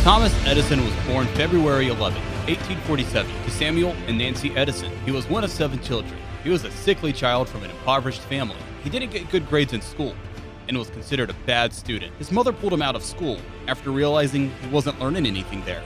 Thomas Edison was born February 11, 1847, to Samuel and Nancy Edison. He was one of 7 children. He was a sickly child from an impoverished family. He didn't get good grades in school and was considered a bad student. His mother pulled him out of school after realizing he wasn't learning anything there.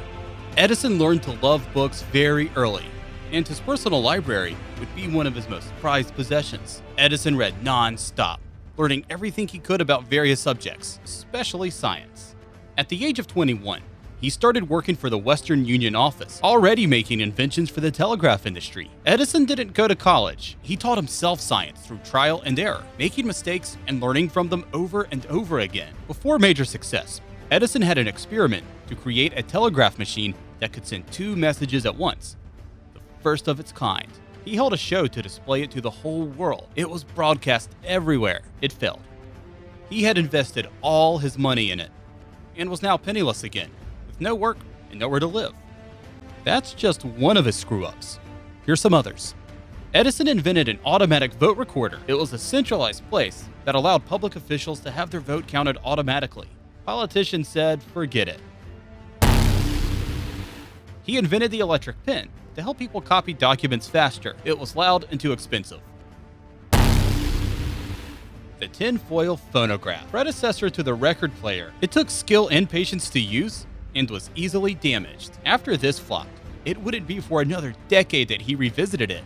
Edison learned to love books very early, and his personal library would be one of his most prized possessions. Edison read non-stop, learning everything he could about various subjects, especially science. At the age of 21, he started working for the Western Union office, already making inventions for the telegraph industry. Edison didn't go to college. He taught himself science through trial and error, making mistakes and learning from them over and over again. Before major success, Edison had an experiment to create a telegraph machine that could send 2 messages at once, the first of its kind. He held a show to display it to the whole world. It was broadcast everywhere. It failed. He had invested all his money in it and was now penniless again, with no work and nowhere to live. That's just one of his screw-ups. Here's some others. Edison invented an automatic vote recorder. It was a centralized place that allowed public officials to have their vote counted automatically. Politicians said, forget it. He invented the electric pen to help people copy documents faster. It was loud and too expensive. The tinfoil phonograph, predecessor to the record player. It took skill and patience to use and was easily damaged. After this flopped, it wouldn't be for another decade that he revisited it.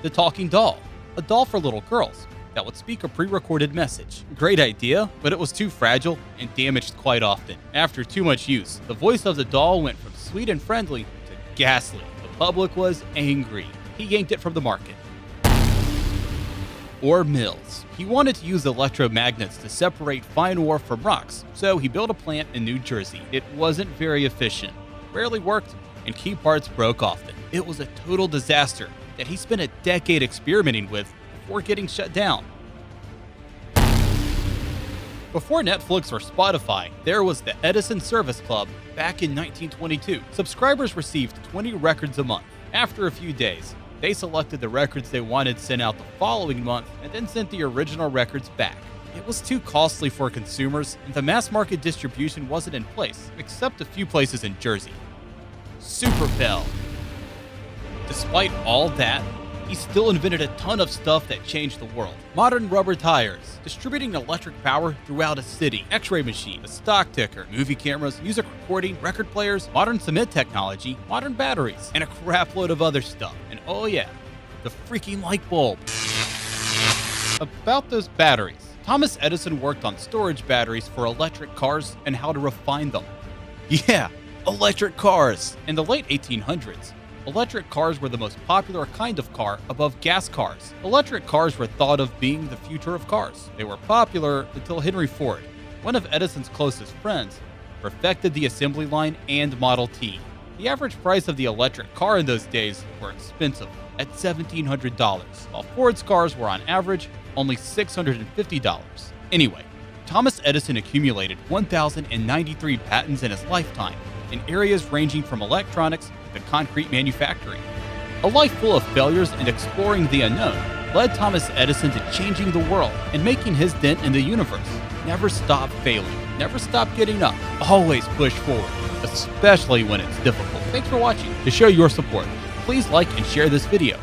The talking doll, a doll for little girls that would speak a pre-recorded message. Great idea, but it was too fragile and damaged quite often. After too much use, the voice of the doll went from sweet and friendly to ghastly. The public was angry. He yanked it from the market. Or mills. He wanted to use electromagnets to separate fine ore from rocks, so he built a plant in New Jersey. It wasn't very efficient, rarely worked, and key parts broke often. It was a total disaster that he spent a decade experimenting with before getting shut down. Before Netflix or Spotify, there was the Edison Service Club back in 1922. Subscribers received 20 records a month. After a few days, they selected the records they wanted sent out the following month and then sent the original records back. It was too costly for consumers, and the mass market distribution wasn't in place, except a few places in Jersey. Supercell. Despite all that, he still invented a ton of stuff that changed the world. Modern rubber tires, distributing electric power throughout a city, x-ray machine, a stock ticker, movie cameras, music recording, record players, modern cement technology, modern batteries, and a crap load of other stuff. And oh yeah, the freaking light bulb. About those batteries, Thomas Edison worked on storage batteries for electric cars and how to refine them. Yeah, electric cars. In the late 1800s, electric cars were the most popular kind of car above gas cars. Electric cars were thought of being the future of cars. They were popular until Henry Ford, one of Edison's closest friends, perfected the assembly line and Model T. The average price of the electric car in those days were expensive, at $1,700, while Ford's cars were on average only $650. Anyway, Thomas Edison accumulated 1,093 patents in his lifetime, in areas ranging from electronics to concrete manufacturing. A life full of failures and exploring the unknown led Thomas Edison to changing the world and making his dent in the universe. Never stop failing. Never stop getting up. Always push forward, especially when it's difficult. Thanks for watching. To show your support, please like and share this video.